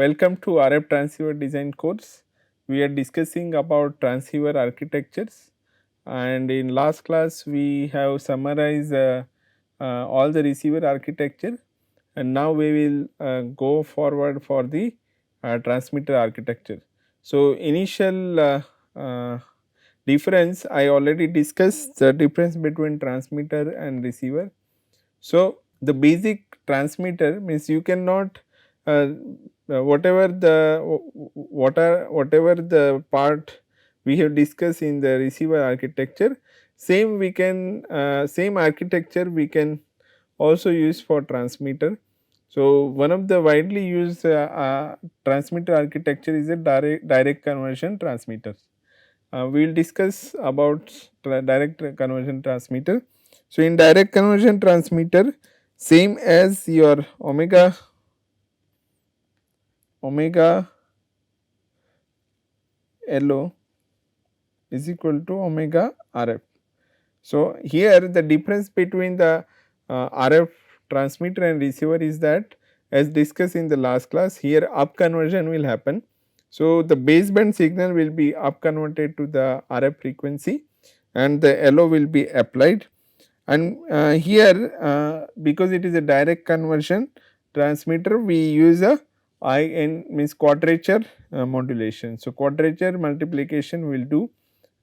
welcome to RF transceiver design course. We are discussing about transceiver architectures, and in last class we have summarized all the receiver architecture, and now we will go forward for the transmitter architecture. So, initial uh, difference I already discussed the difference between transmitter and receiver. So, the basic transmitter means you cannot whatever the whatever the part we have discussed in the receiver architecture, same we can same architecture we can also use for transmitter. So, one of the widely used transmitter architecture is a direct conversion transmitter. We will discuss about direct conversion transmitter. So, in direct conversion transmitter, same as your omega LO is equal to omega RF. So, here the difference between the RF transmitter and receiver is that, as discussed in the last class, here up conversion will happen. So, the baseband signal will be up converted to the RF frequency and the LO will be applied, and here because it is a direct conversion transmitter, we use a IN means quadrature modulation. So, quadrature multiplication will do,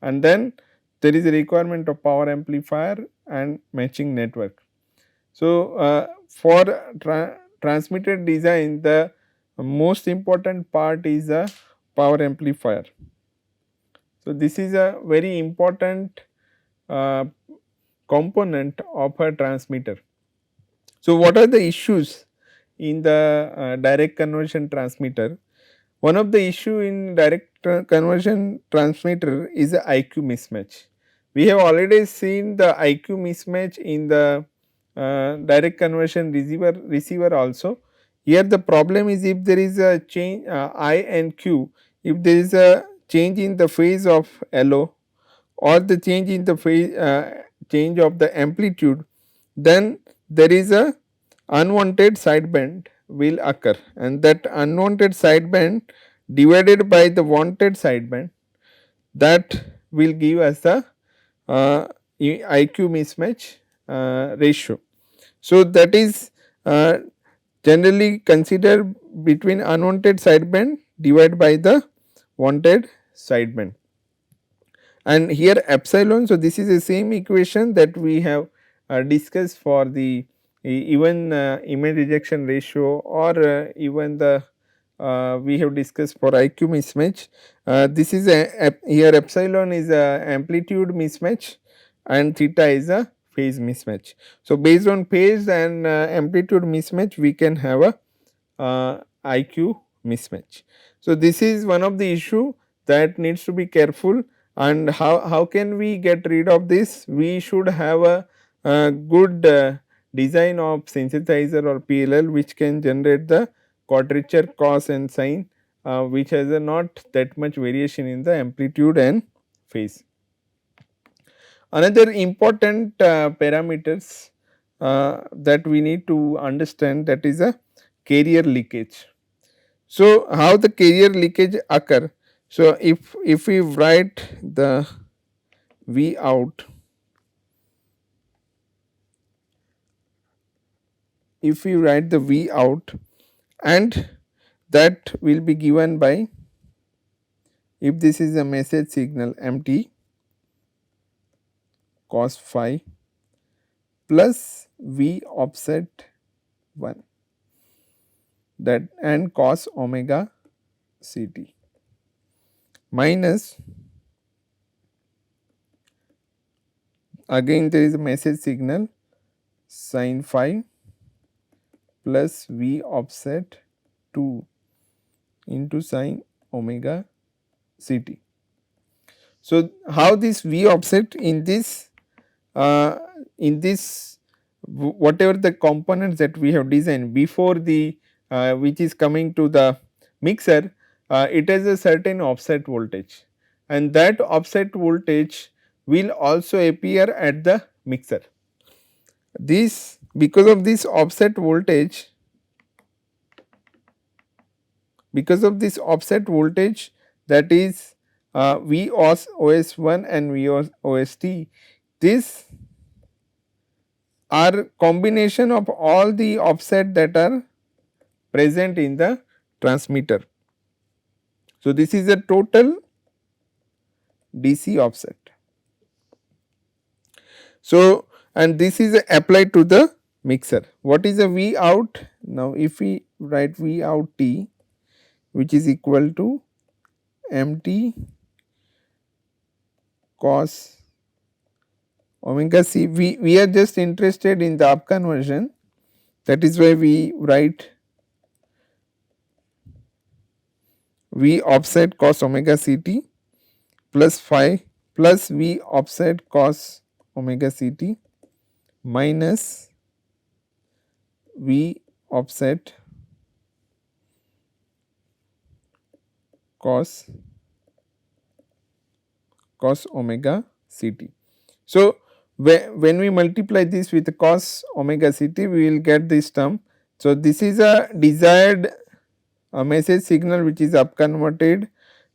and then there is a requirement of power amplifier and matching network. So, for transmitter design, the most important part is the power amplifier. So, this is a very important uh, component of a transmitter. So, what are the issues in the direct conversion transmitter? One of the issue in direct conversion transmitter is the IQ mismatch. We have already seen the IQ mismatch in the direct conversion receiver also. Here the problem is if there is a change I and Q, if there is a change in the phase of LO or the change in the phase change of the amplitude, then there is a unwanted sideband will occur, and that unwanted sideband divided by the wanted sideband, that will give us the IQ mismatch ratio. So, that is generally considered between unwanted sideband divided by the wanted sideband, and here epsilon. So, this is the same equation that we have discussed for the even image rejection ratio, or even the we have discussed for IQ mismatch. This is here epsilon is a amplitude mismatch and theta is a phase mismatch. So, based on phase and amplitude mismatch, we can have a IQ mismatch. So, this is one of the issue that needs to be careful, and how can we get rid of this? We should have a good design of sensitizer or PLL which can generate the quadrature cos and sine, which has not that much variation in the amplitude and phase. Another important parameters that we need to understand, that is a carrier leakage. So, how the carrier leakage occur? So, if we write the V out, if we write the V out, and that will be given by, if this is a message signal MT cos phi plus V offset 1, that and cos omega Ct minus, again there is a message signal sin phi plus V offset 2 into sin omega Ct. So, how this V offset in this whatever the components that we have designed before the which is coming to the mixer, it has a certain offset voltage, and that offset voltage will also appear at the mixer. This, because of this offset voltage, because of this offset voltage, that is V OS1 and V OST, this are combination of all the offset that are present in the transmitter. So, this is a total DC offset. So, and this is applied to the mixer. What is a V out? Now, if we write V out T, which is equal to MT cos omega c, we are just interested in the up conversion, that is why we write V offset cos omega ct plus phi plus V offset cos omega ct minus V offset cos omega ct. So, when we multiply this with cos omega ct, we will get this term. So, this is a desired message signal which is up converted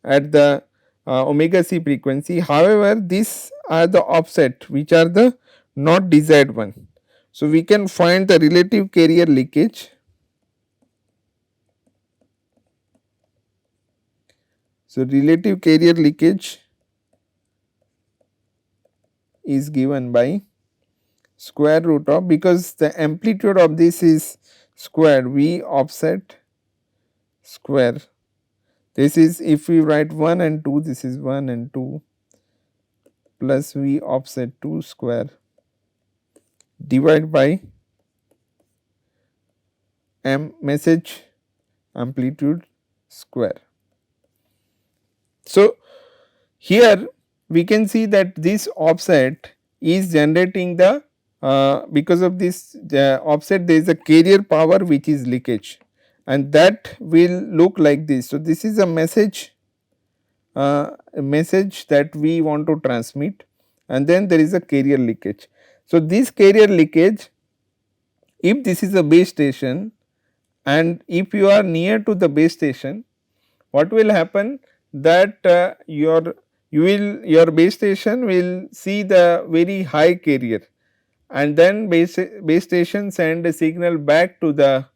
at the omega c frequency. However, these are the offset which are the not desired one. So, we can find the relative carrier leakage. So, relative carrier leakage is given by square root of, because the amplitude of this is squared, V offset square. This is, if we write 1 and 2, this is 1 and 2 plus V offset 2 square divided by message amplitude square. So, here we can see that this offset is generating the because of this offset, there is a carrier power which is leakage, and that will look like this. So, this is a message that we want to transmit, and then there is a carrier leakage. So, this carrier leakage, if this is a base station and if you are near to the base station, what will happen, that your base station will see the very high carrier, and then base station send a signal back to the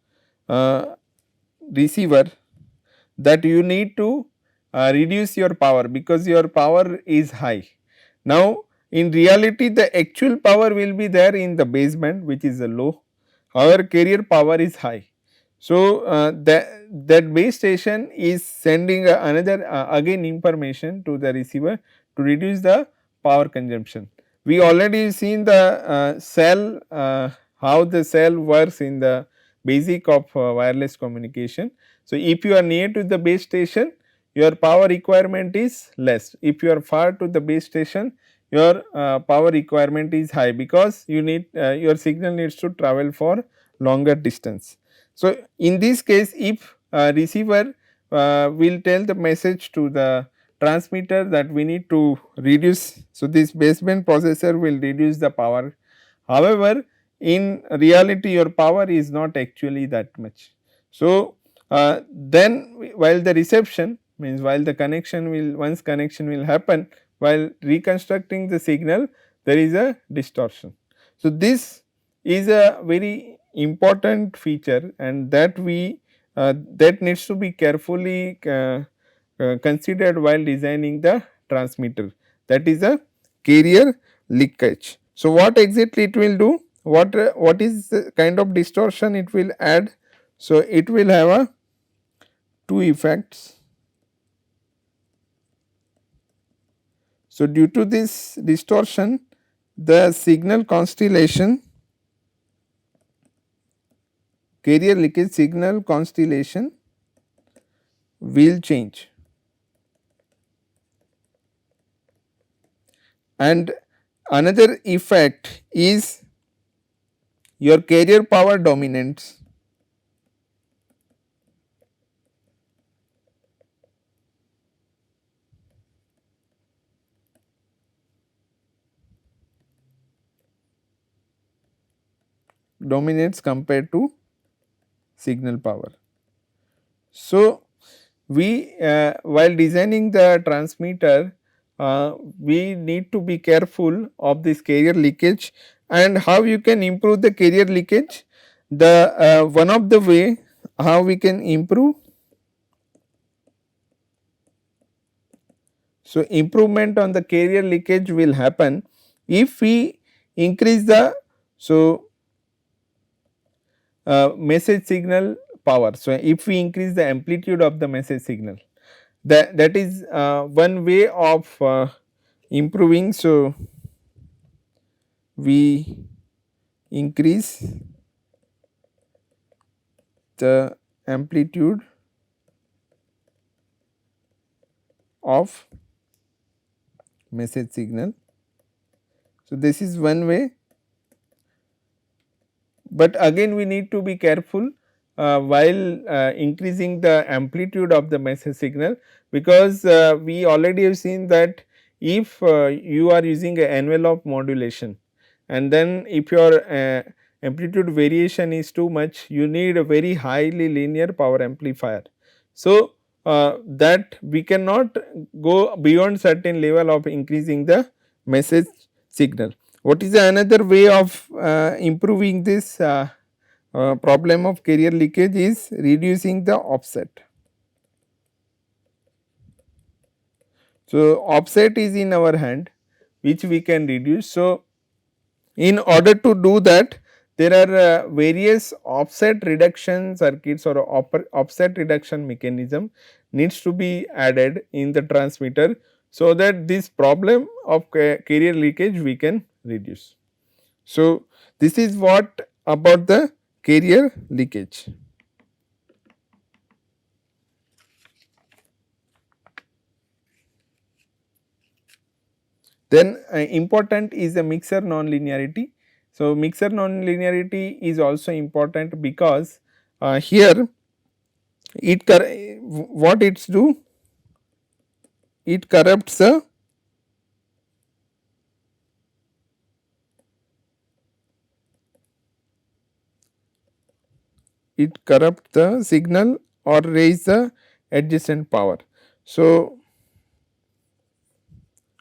receiver that you need to reduce your power because your power is high. Now, in reality the actual power will be there in the baseband, which is a low, however carrier power is high. So, that base station is sending another again information to the receiver to reduce the power consumption. We already seen the cell, how the cell works in the basic of wireless communication. So, if you are near to the base station, your power requirement is less. If you are far to the base station, your power requirement is high, because you need your signal needs to travel for longer distance. So, in this case, if receiver will tell the message to the transmitter that we need to reduce, so this baseband processor will reduce the power. However, in reality your power is not actually that much. So, then while the reception, means while the connection will, once connection will happen, while reconstructing the signal, there is a distortion. So, this is a very important feature, and that we that needs to be carefully considered while designing the transmitter, that is a carrier leakage. So, what exactly it will do, what is the kind of distortion it will add? So, it will have a two effects. So, due to this distortion, the signal constellation, carrier leakage signal constellation will change, and another effect is your carrier power dominates compared to signal power. So, we while designing the transmitter, we need to be careful of this carrier leakage. And how you can improve the carrier leakage? The one of the way how we can improve. So, improvement on the carrier leakage will happen if we increase the message signal power. So, if we increase the amplitude of the message signal, that is one way of improving. So, we increase the amplitude of message signal. So, this is one way, but again we need to be careful while increasing the amplitude of the message signal, because we already have seen that if you are using a envelope modulation, and then if your amplitude variation is too much, you need a very highly linear power amplifier. So, that we cannot go beyond certain level of increasing the message signal. What is another way of improving this problem of carrier leakage is reducing the offset. So, offset is in our hand, which we can reduce. So, in order to do that, there are various offset reduction circuits or offset reduction mechanism needs to be added in the transmitter, so that this problem of carrier leakage we can reduce. So, this is what about the carrier leakage. Then important is the mixer nonlinearity. So, mixer nonlinearity is also important because here what it's do, it corrupts the signal or raise the adjacent power. So,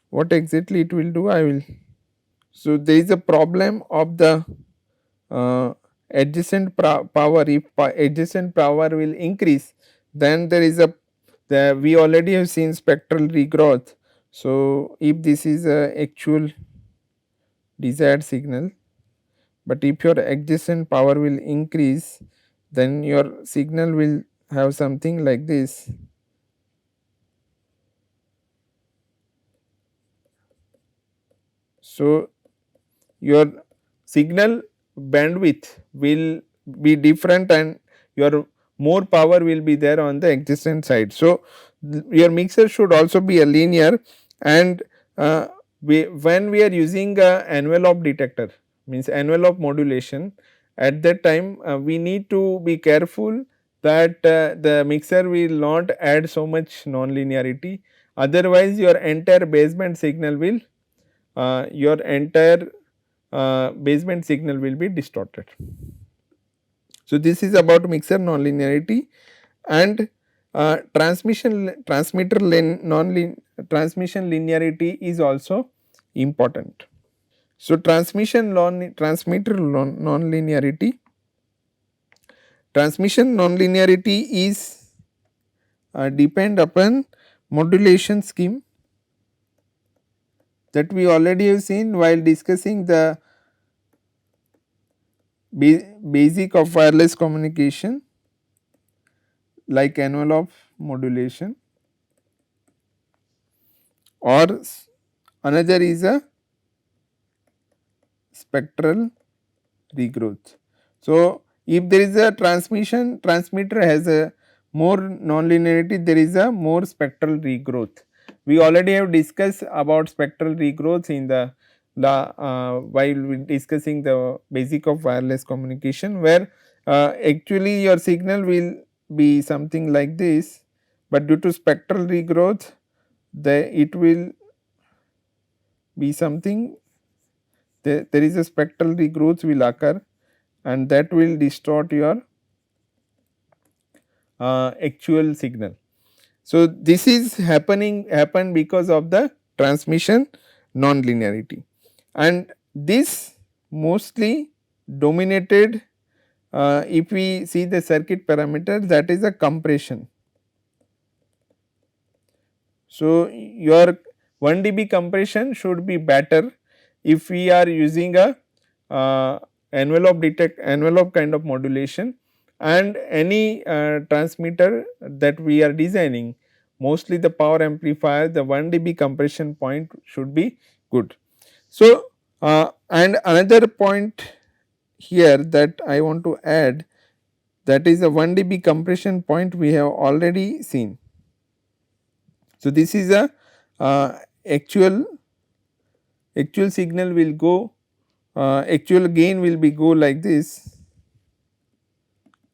what exactly it will do, I will. So, there is a problem of the adjacent power. If adjacent power will increase, then there is a we already have seen spectral regrowth. So, if this is a actual desired signal, but if your adjacent power will increase, then your signal will have something like this. So, your signal bandwidth will be different and your more power will be there on the adjacent side. So, your mixer should also be a linear, and when we are using a envelope detector, means envelope modulation, at that time we need to be careful that the mixer will not add so much non-linearity, otherwise your entire baseband signal will baseband signal will be distorted. So, this is about mixer nonlinearity, and transmitter transmission linearity is also important. So, transmission nonlinearity is depend upon modulation scheme that we already have seen while discussing the basic of wireless communication, like envelope modulation, or another is a spectral regrowth. So, if there is a transmitter has a more nonlinearity, there is a more spectral regrowth. We already have discussed about spectral regrowth in the while we discussing the basic of wireless communication, where actually your signal will be something like this, but due to spectral regrowth it will be something, there is a spectral regrowth will occur, and that will distort your actual signal. So, this is happened because of the transmission nonlinearity, and this mostly dominated if we see the circuit parameter, that is a compression. So, your 1 dB compression should be better if we are using a uh, envelope kind of modulation, and any transmitter that we are designing, mostly the power amplifier, the 1 dB compression point should be good. So, and another point here that I want to add, that is a 1 dB compression point we have already seen. So, this is a actual signal will go, actual gain will be go like this,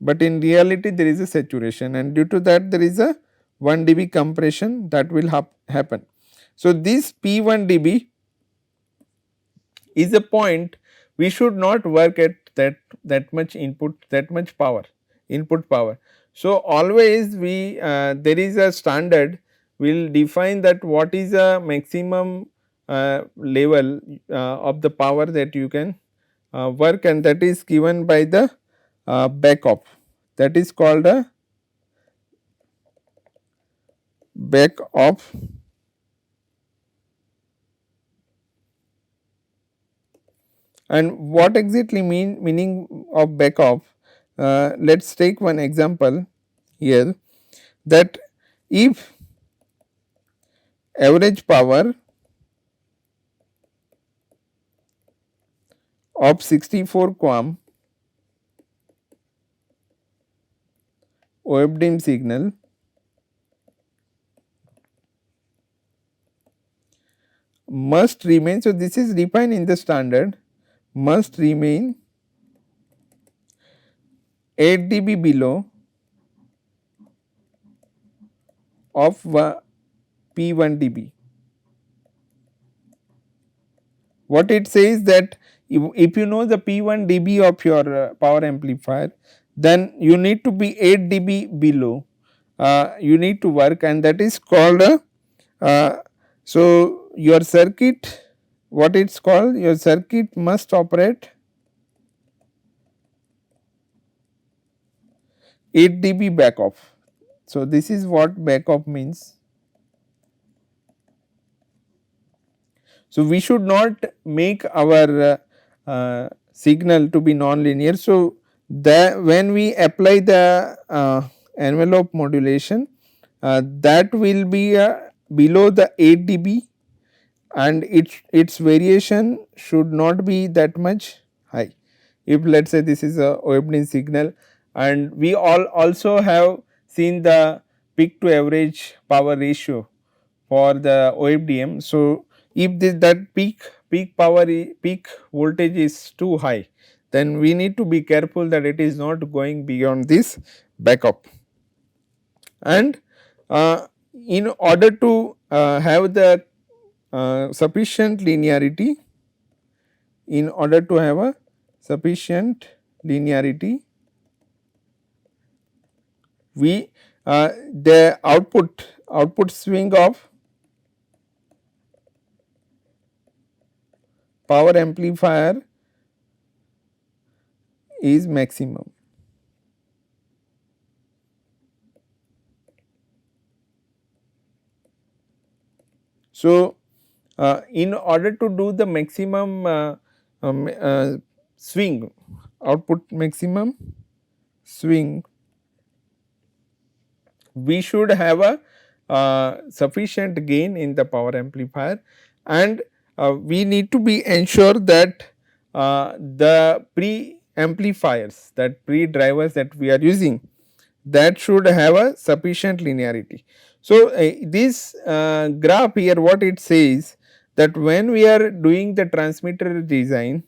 but in reality there is a saturation, and due to that there is a 1 dB compression that will happen. So, this P1 dB is a point we should not work at that much input power. So, always we there is a standard, we will define that what is a maximum level of the power that you can work, and that is given by the backoff, that is called a backoff. And what exactly meaning of backoff? Let us take one example here, that if average power of 64 QAM waveform signal must remain, so this is defined in the standard, must remain 8 dB below of P1 dB. What it says that if you know the P1 dB of your power amplifier, then you need to be 8 dB below, you need to work, and that is called a so your circuit, what it is called, your circuit must operate 8 dB backoff. So, this is what backoff means. So, we should not make our signal to be nonlinear. So, when we apply the envelope modulation, that will be below the 8 dB, and its variation should not be that much high. If let us say this is a waveform signal, and we also have seen the peak to average power ratio for the OFDM. So, if that peak voltage is too high, then we need to be careful that it is not going beyond this backoff. And in order to have the sufficient linearity, in order to have a sufficient linearity, we the output swing of power amplifier is maximum. So, in order to do the maximum swing, output maximum swing, we should have a sufficient gain in the power amplifier, and we need to be ensure that the pre-amplifiers, that pre-drivers that we are using, that should have a sufficient linearity. So, this graph here, what it says, that when we are doing the transmitter design,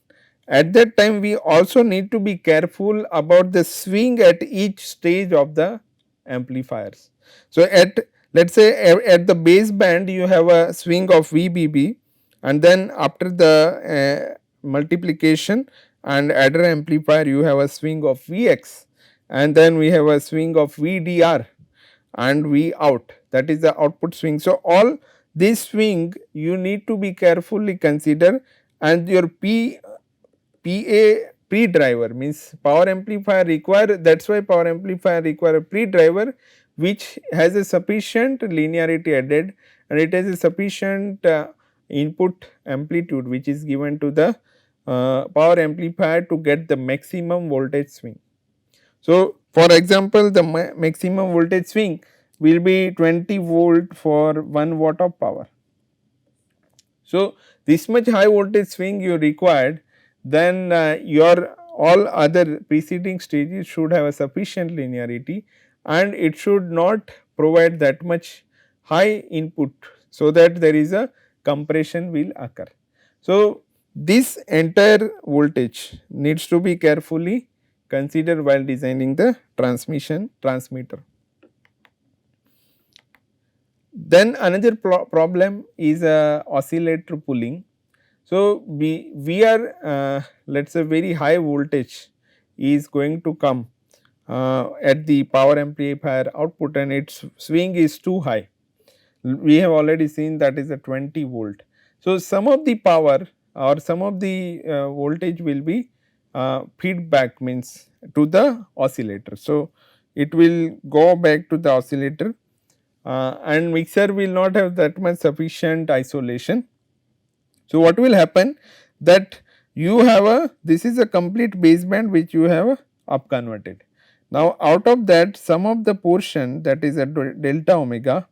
at that time we also need to be careful about the swing at each stage of the amplifiers. So, at let us say at the base band you have a swing of VBB, and then after the multiplication and adder amplifier you have a swing of Vx, and then we have a swing of VDR and V out. that is the output swing. So, all this swing you need to be carefully consider, and your PA pre-driver means power amplifier require, that is why power amplifier require a pre-driver which has a sufficient linearity added, and it has a sufficient input amplitude which is given to the power amplifier to get the maximum voltage swing. So, for example, the maximum voltage swing will be 20 volt for 1 watt of power. So, this much high voltage swing you required, then your all other preceding stages should have a sufficient linearity, and it should not provide that much high input, so that there is a compression will occur. So, this entire voltage needs to be carefully considered while designing the transmitter. Then another problem is oscillator pulling. So, we are let us say very high voltage is going to come at the power amplifier output, and its swing is too high. We have already seen that is a 20 volt. So, some of the power or some of the voltage will be feedback means to the oscillator. So, it will go back to the oscillator and mixer will not have that much sufficient isolation. So, what will happen that you have a, this is a complete baseband which you have up converted. Now, out of that some of the portion that is at delta omega,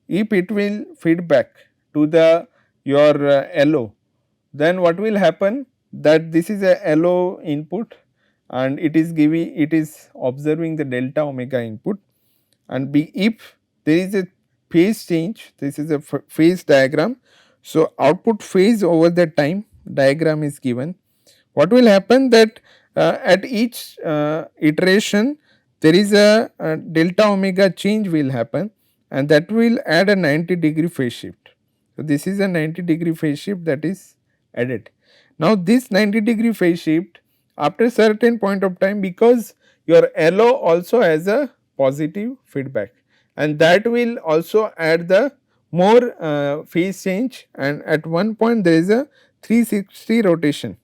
if it will feed back to the your LO, then what will happen that this is a LO input and it is giving, it is observing the delta omega input, and if there is a phase change, this is a phase diagram. So, output phase over the time diagram is given. What will happen that at each iteration there is a delta omega change will happen, and that will add a 90-degree phase shift. So, this is a 90-degree phase shift that is added. Now, this 90-degree phase shift after a certain point of time, because your LO also has a positive feedback, and that will also add the more phase change, and at one point there is a 360 rotation.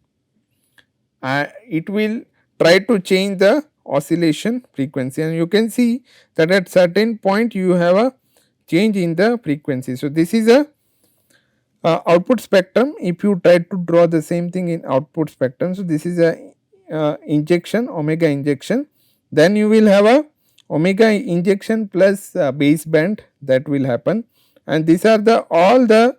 It will try to change the oscillation frequency, and you can see that at certain point you have a change in the frequency. So, this is a output spectrum. If you try to draw the same thing in output spectrum, so this is a injection, omega injection, then you will have a omega injection plus baseband that will happen, and these are the all the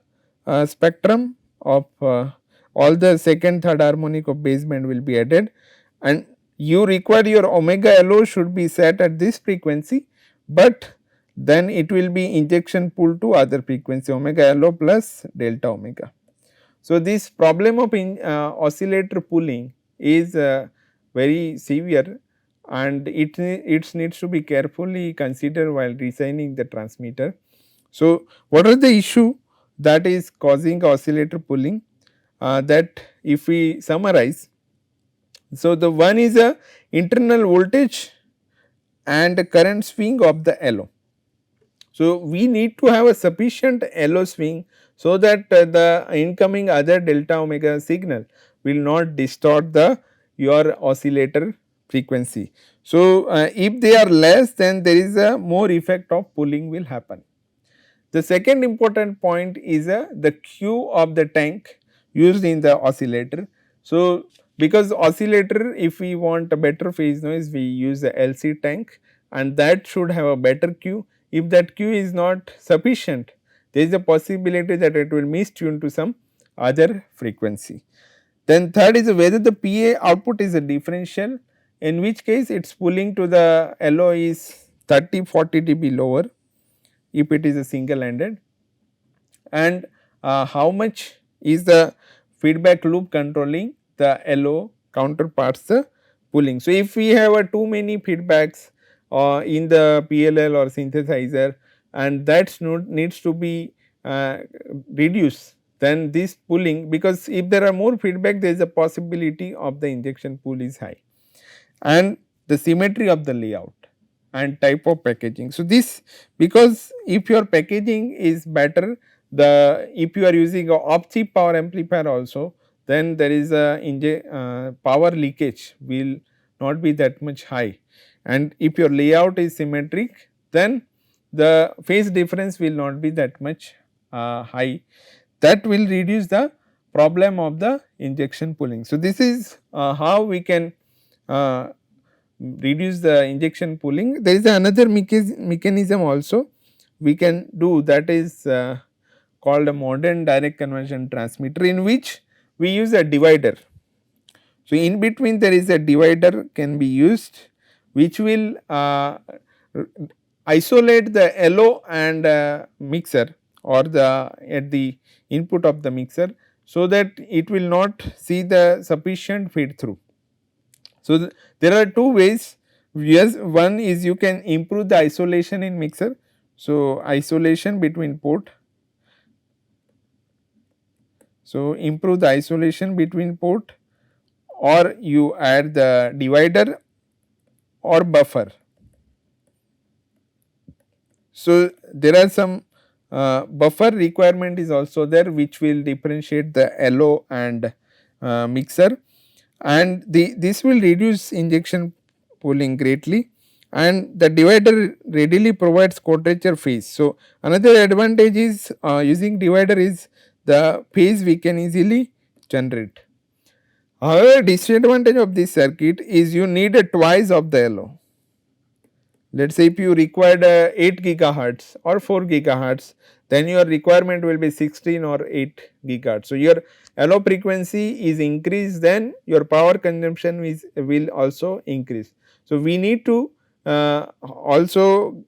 spectrum of all the second third harmonic of baseband will be added, and you require your omega LO should be set at this frequency, but then it will be injection pull to other frequency omega LO plus delta omega. So, this problem of oscillator pulling is very severe, and it needs to be carefully considered while designing the transmitter. So, what are the issue that is causing oscillator pulling? That if we summarize, so the one is a internal voltage and current swing of the LO. So, we need to have a sufficient LO swing so that the incoming other delta omega signal will not distort the your oscillator frequency. So, if they are less, then there is a more effect of pulling will happen. The second important point is the Q of the tank used in the oscillator. So, because oscillator, if we want a better phase noise, we use the LC tank, and that should have a better Q. If that Q is not sufficient, there is a possibility that it will mistune to some other frequency. Then third is whether the PA output is a differential, in which case its pulling to the LO is 30-40 dB lower if it is a single ended, and how much is the feedback loop controlling the LO counterparts the pulling. So, if we have too many feedbacks in the PLL or synthesizer, and that needs to be reduced, then this pulling, because if there are more feedback, there is a possibility of the injection pull is high, and the symmetry of the layout, and type of packaging. So, this because if your packaging is better, the if you are using a off chip power amplifier also, then there is a power leakage will not be that much high, and if your layout is symmetric, then the phase difference will not be that much high. That will reduce the problem of the injection pooling. So, this is how we can uh, reduce the injection pooling. There is another mechanism also we can do, that is called a modern direct conversion transmitter, in which we use a divider. So, in between there is a divider can be used, which will isolate the LO and mixer, or the at the input of the mixer, so that it will not see the sufficient feed through. So, there are two ways. Yes, one is you can improve the isolation in mixer. So, isolation between port. So, improve the isolation between port, or you add the divider or buffer. So, there are some buffer requirement is also there, which will differentiate the LO and mixer, and this will reduce injection pooling greatly, and the divider readily provides quadrature phase. So, another advantage is using divider is the phase we can easily generate. However, disadvantage of this circuit is you need a twice of the LO. Let us say if you required 8 gigahertz or 4 gigahertz, then your requirement will be 16 or 8 gigahertz. So, your LO frequency is increased, then your power consumption will also increase. So, we need to also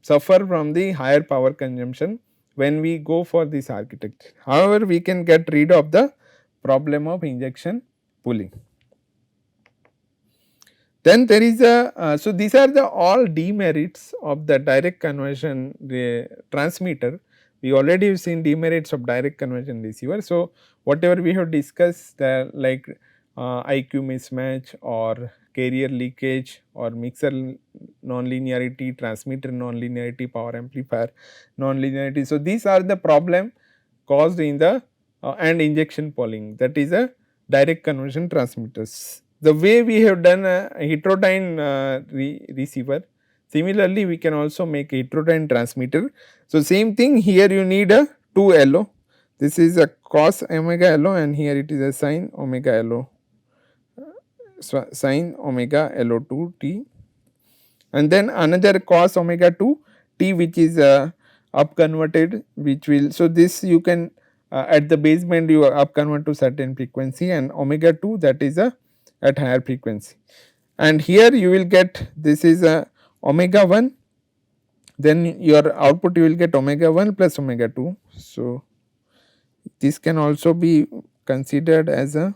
suffer from the higher power consumption when we go for this architecture. However, we can get rid of the problem of injection pooling. Then there is a so these are the all demerits of the direct conversion transmitter. We already have seen demerits of direct conversion receiver. So, whatever we have discussed like IQ mismatch or carrier leakage or mixer nonlinearity, transmitter nonlinearity, power amplifier nonlinearity. So, these are the problem caused in the and injection pooling, that is a direct conversion transmitters. The way we have done a heterodyne receiver, similarly we can also make a heterodyne transmitter. So, same thing, here you need a 2 LO, this is a cos omega LO, and here it is a sin omega LO, sin omega LO2 T, and then another cos omega 2 T, which is up converted, which will, so this you can at the baseband you up convert to certain frequency, and omega 2 that is a at higher frequency, and here you will get, this is a omega 1, then your output you will get omega 1 plus omega 2. So, this can also be considered as a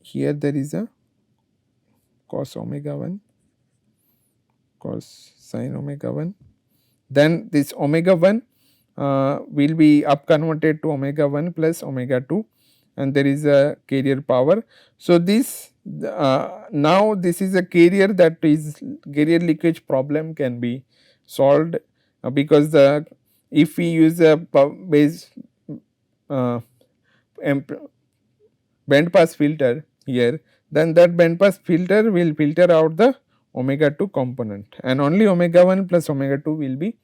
here there is a cos omega 1, cos sin omega 1, then this omega 1 will be up converted to omega 1 plus omega 2, and there is a carrier power. So, this now this is a carrier, that is carrier leakage problem can be solved because the if we use a base band pass filter here, then that band pass filter will filter out the omega 2 component, and only omega 1 plus omega 2 will be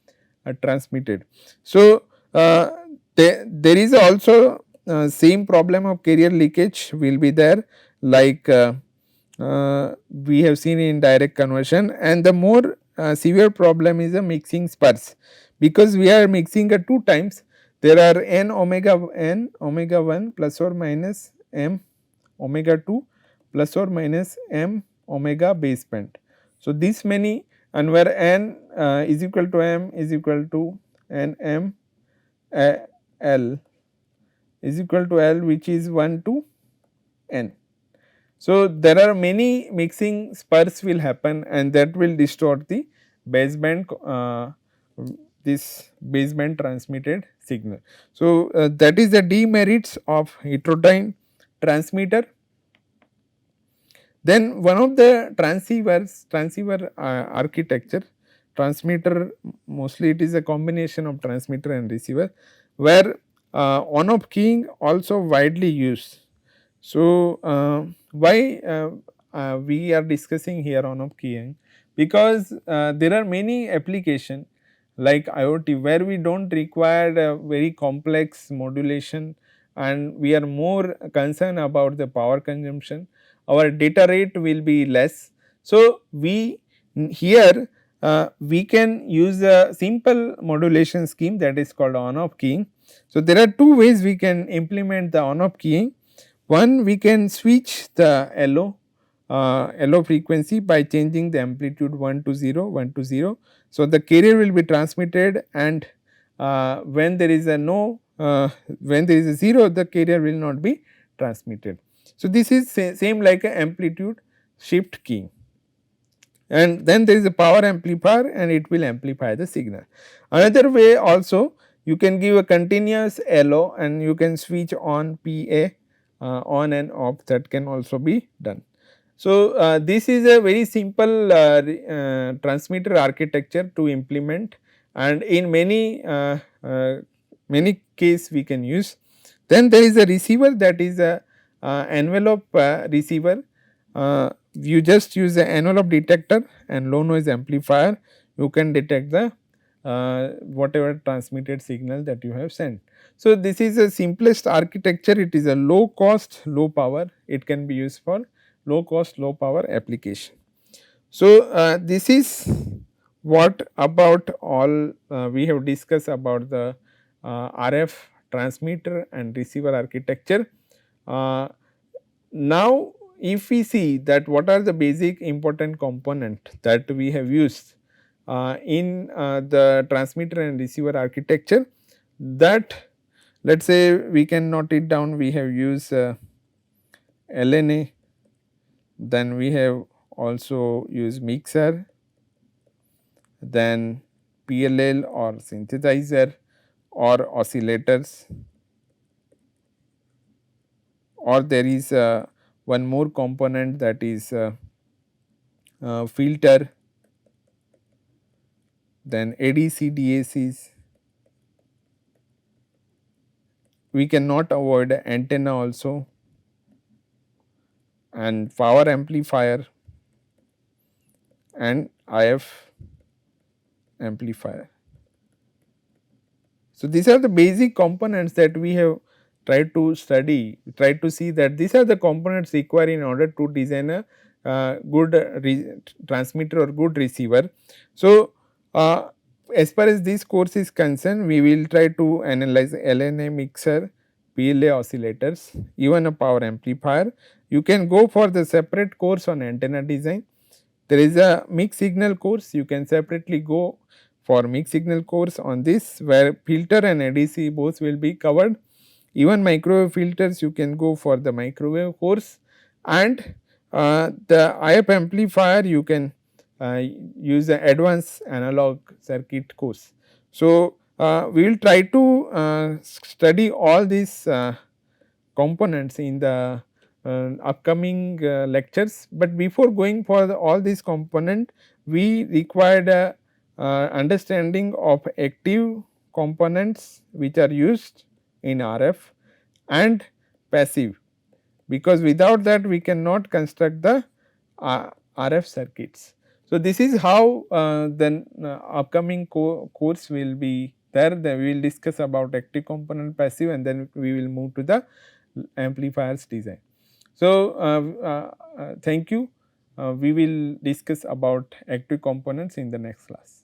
transmitted. So, there is also same problem of carrier leakage will be there, like we have seen in direct conversion, and the more severe problem is a mixing spurs, because we are mixing at 2 times, there are n omega 1 plus or minus m omega 2 plus or minus m omega baseband. So, this many, and where n is equal to m is equal to n m L is equal to L, which is 1 to n. So, there are many mixing spurs will happen, and that will distort the baseband this baseband transmitted signal. So, that is the demerits of heterodyne transmitter. Then one of the transceiver architecture, transmitter, mostly it is a combination of transmitter and receiver, where on off keying also widely used. So, why we are discussing here on off keying? Because there are many application like IoT where we do not require a very complex modulation, and we are more concerned about the power consumption. Our data rate will be less. So, we here we can use a simple modulation scheme that is called on off keying. So, there are two ways we can implement the on off keying. One, we can switch the LO frequency by changing the amplitude 1 to 0, 1 to 0. So, the carrier will be transmitted, and when there is a when there is a 0, the carrier will not be transmitted. So, this is same like a amplitude shift keying, and then there is a power amplifier and it will amplify the signal. Another way also, you can give a continuous LO and you can switch on PA on and off, that can also be done. So, this is a very simple transmitter architecture to implement, and in many case we can use. Then there is a receiver, that is a envelope receiver. You just use the envelope detector and low noise amplifier, you can detect the whatever transmitted signal that you have sent. So, this is the simplest architecture, it is a low cost, low power, it can be used for low cost, low power application. So, this is what about all we have discussed about the RF transmitter and receiver architecture. Now, if we see that what are the basic important component that we have used in the transmitter and receiver architecture, that let us say we can note it down, we have used LNA, then we have also used mixer, then PLL or synthesizer or oscillators, or there is one more component, that is filter, then ADC, DACs. We cannot avoid antenna also, and power amplifier and IF amplifier. So, these are the basic components that we have tried to study, tried to see that these are the components required in order to design a good transmitter or good receiver. So, as far as this course is concerned, we will try to analyze LNA, mixer, PLA oscillators, even a power amplifier. You can go for the separate course on antenna design. There is a mixed signal course, you can separately go for mixed signal course on this, where filter and ADC both will be covered. Even microwave filters, you can go for the microwave course, and the IF amplifier you can use the advanced analog circuit course. So, we will try to study all these components in the upcoming lectures, but before going for all these component, we required a understanding of active components which are used in RF and passive, because without that we cannot construct the RF circuits. So, this is how the upcoming course will be there. Then we will discuss about active component, passive, and then we will move to the amplifiers design. So, thank you. We will discuss about active components in the next class.